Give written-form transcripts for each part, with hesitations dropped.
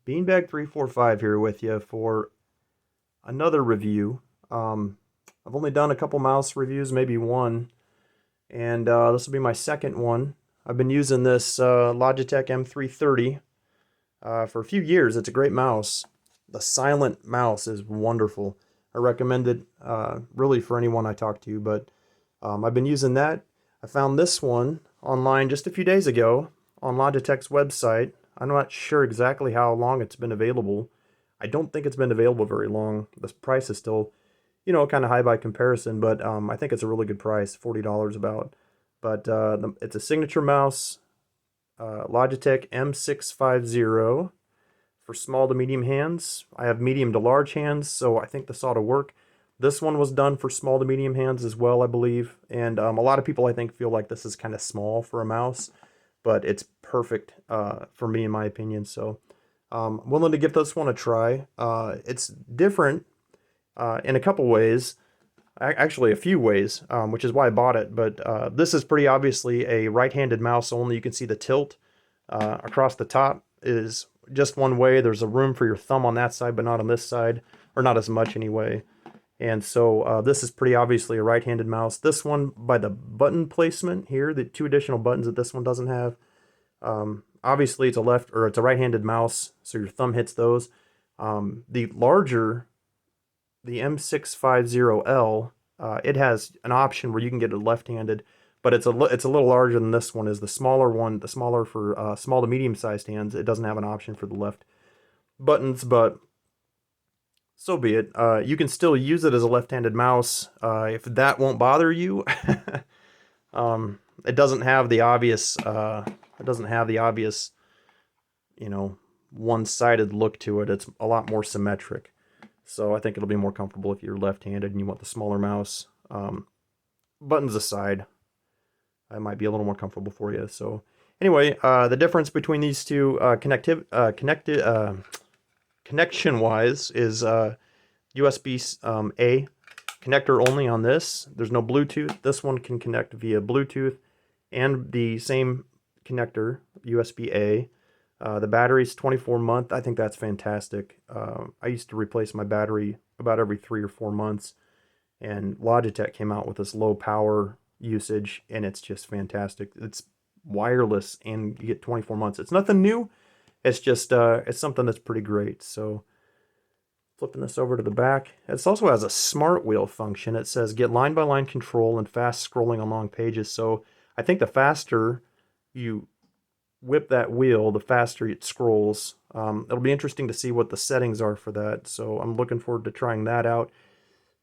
Beanbag345 here with you for another review. I've only done a couple mouse reviews, maybe one, and this will be my second one. I've been using this Logitech M330 for a few years. It's a great mouse. The silent mouse is wonderful. I recommend it really for anyone I talk to, but I've been using that. I found this one online just a few days ago on Logitech's website. I'm not sure exactly how long it's been available. I don't think it's been available very long. The price is still, kind of high by comparison, but I think it's a really good price, $40 about. But it's a signature mouse, Logitech M650 for small to medium hands. I have medium to large hands, so I think this ought to work. This one was done for small to medium hands as well, I believe. And a lot of people, I think, feel like this is kind of small for a mouse, but it's perfect for me, in my opinion. So I'm willing to give this one a try. It's different in a couple ways, actually a few ways, which is why I bought it. But this is pretty obviously a right-handed mouse only. You can see the tilt across the top is just one way. There's a room for your thumb on that side, but not on this side, or not as much anyway. And so this is pretty obviously a right-handed mouse. This one, by the button placement here, the two additional buttons that this one doesn't have, obviously it's a right-handed mouse, so your thumb hits those. The larger, the M650L, it has an option where you can get it left-handed, but it's a little larger than this one. Is the smaller one, the smaller for small to medium-sized hands. It doesn't have an option for the left buttons, but so be it. You can still use it as a left-handed mouse if that won't bother you. It doesn't have the obvious. One-sided look to it. It's a lot more symmetric. So I think it'll be more comfortable if you're left-handed and you want the smaller mouse. Buttons aside, it might be a little more comfortable for you. So anyway, the difference between these two connection-wise is USB-A connector only on this. There's no Bluetooth. This one can connect via Bluetooth and the same connector, USB-A. The battery's 24-month. I think that's fantastic. I used to replace my battery about every 3 or 4 months, and Logitech came out with this low power usage, and it's just fantastic. It's wireless, and you get 24 months. It's nothing new. It's just it's something that's pretty great. So flipping this over to the back, it also has a smart wheel function. It says get line by line control and fast scrolling on long pages. So I think the faster you whip that wheel, the faster it scrolls. It'll be interesting to see what the settings are for that. So I'm looking forward to trying that out.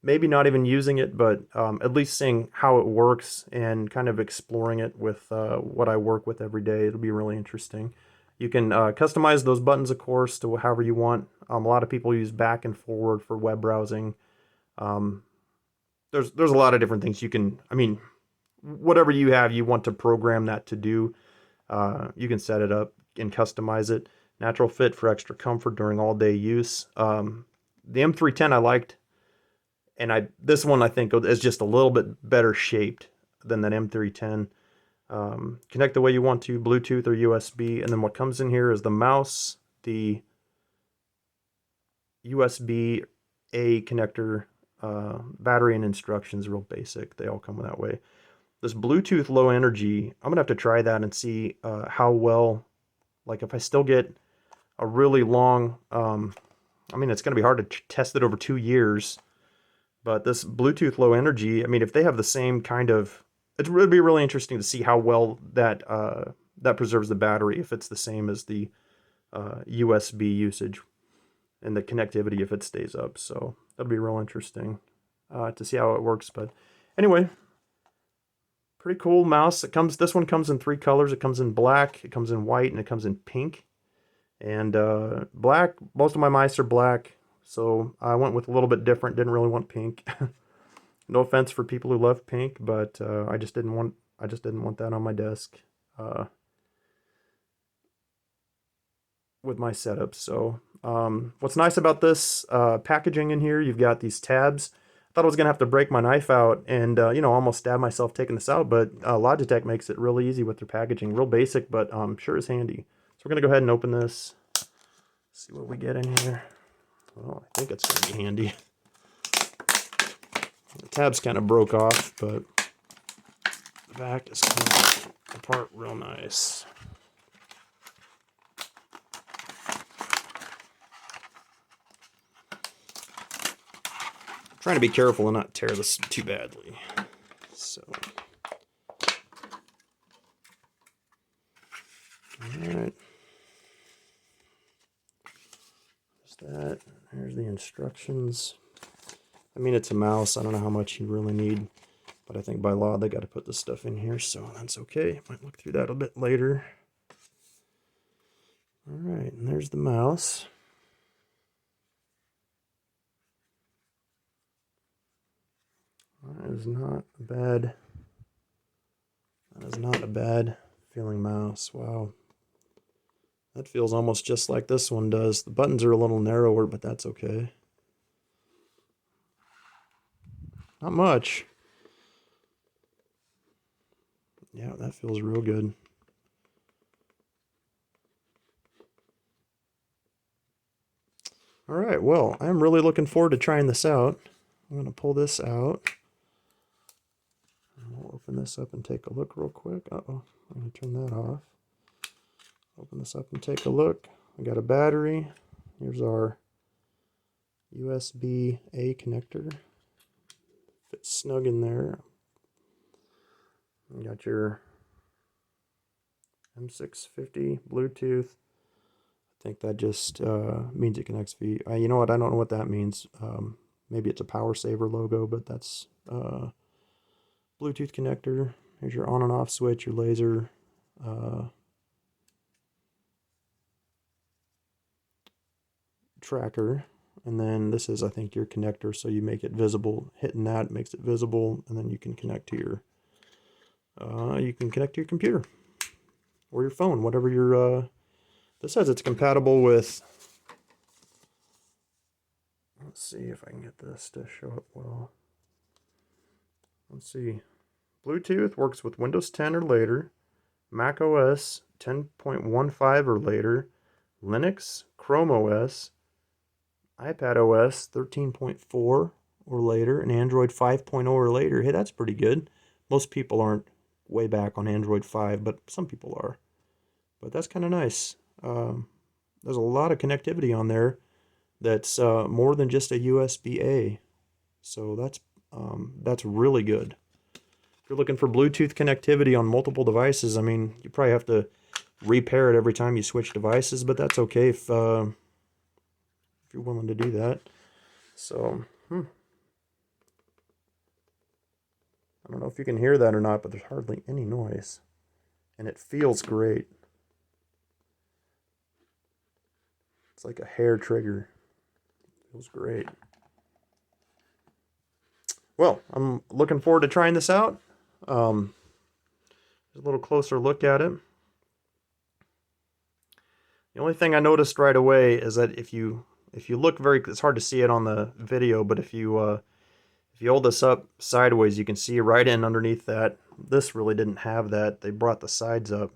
Maybe not even using it, but at least seeing how it works and kind of exploring it with what I work with every day. It'll be really interesting. You can customize those buttons, of course, to however you want. A lot of people use back and forward for web browsing. There's a lot of different things you can, whatever you have, you want to program that to do. You can set it up and customize it. Natural fit for extra comfort during all-day use. The M310 I liked, and this one I think is just a little bit better shaped than that M310. Connect the way you want to, Bluetooth or USB, and then what comes in here is the mouse, the USB-A connector, battery and instructions, real basic. They all come that way. This Bluetooth low energy, I'm gonna have to try that and see how well, like if I still get a really long, it's gonna be hard to test it over 2 years, but this Bluetooth low energy, if they have the same kind of, it would be really interesting to see how well that that preserves the battery, if it's the same as the USB usage and the connectivity if it stays up. So that'll be real interesting to see how it works. But anyway, pretty cool mouse. This one comes in 3 colors. It comes in black, it comes in white, and it comes in pink. And black, most of my mice are black, so I went with a little bit different. Didn't really want pink. No offense for people who love pink, but I just didn't want that on my desk with my setup. So what's nice about this packaging in here, you've got these tabs. I thought I was gonna have to break my knife out and almost stab myself taking this out, but Logitech makes it really easy with their packaging. Real basic, but sure is handy. So we're gonna go ahead and open this. see what we get in here. Well, I think it's going to be handy. The tabs kind of broke off, but the back is coming apart real nice. I'm trying to be careful and not tear this too badly. So, alright. There's that. There's the instructions. I mean, it's a mouse. I don't know how much you really need, but I think by law they got to put this stuff in here, so that's okay. Might look through that a bit later. Alright, and there's the mouse. That is not a bad. That is not a bad feeling mouse. Wow. That feels almost just like this one does. The buttons are a little narrower, but that's okay. Not much. Yeah, that feels real good. Alright, well, I'm really looking forward to trying this out. I'm going to pull this out. We'll open this up and take a look real quick. Uh-oh, I'm going to turn that off. Open this up and take a look. We got a battery. Here's our USB-A connector. Fits snug in there. You got your M650 Bluetooth. I think that just means it connects via. You know what? I don't know what that means. Maybe it's a power saver logo, but that's Bluetooth connector. Here's your on and off switch, your laser. Tracker, and then this is, I think, your connector, so you make it visible. Hitting that makes it visible, and then you can connect to your computer or your phone, whatever your this says it's compatible with. Let's see if I can get this to show up well. Let's see. Bluetooth works with Windows 10 or later, Mac OS 10.15 or later, Linux, Chrome OS, iPad OS 13.4 or later, and Android 5.0 or later. Hey, that's pretty good. Most people aren't way back on Android 5, but some people are. But that's kind of nice. There's a lot of connectivity on there that's more than just a USB-A. So that's really good. If you're looking for Bluetooth connectivity on multiple devices, I mean, you probably have to repair it every time you switch devices, but that's okay if you're willing to do that. So, I don't know if you can hear that or not, but there's hardly any noise. And it feels great. It's like a hair trigger. Feels great. Well, I'm looking forward to trying this out. Just a little closer look at it. The only thing I noticed right away is that if you look very, it's hard to see it on the video, but if you hold this up sideways, you can see right in underneath that. This really didn't have that. They brought the sides up.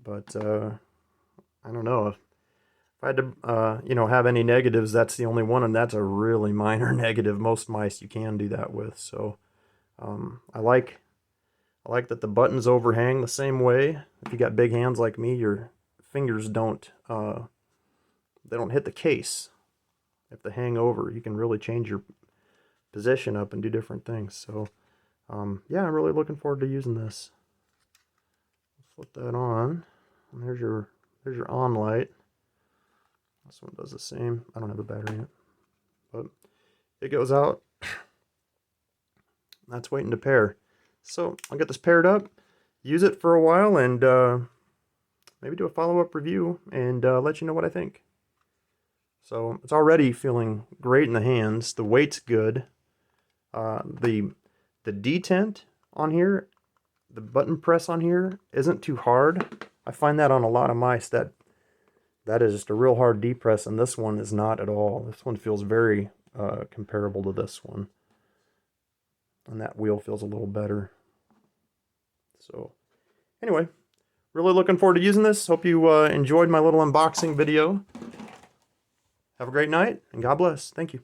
But I don't know. If I had to have any negatives, that's the only one, and that's a really minor negative. Most mice you can do that with. So I like that the buttons overhang the same way. If you got big hands like me, your fingers don't they don't hit the case. If they hang over, you can really change your position up and do different things. So yeah, I'm really looking forward to using this. Flip that on, and there's your on light. This one does the same. I don't have a battery in it, but it goes out. That's waiting to pair. So I'll get this paired up, use it for a while, and maybe do a follow-up review and let you know what I think. So it's already feeling great in the hands. The weight's good. The detent on here, the button press on here isn't too hard. I find that on a lot of mice that is just a real hard depress, and this one is not at all. This one feels very comparable to this one. And that wheel feels a little better. So, anyway, really looking forward to using this. Hope you enjoyed my little unboxing video. Have a great night, and God bless. Thank you.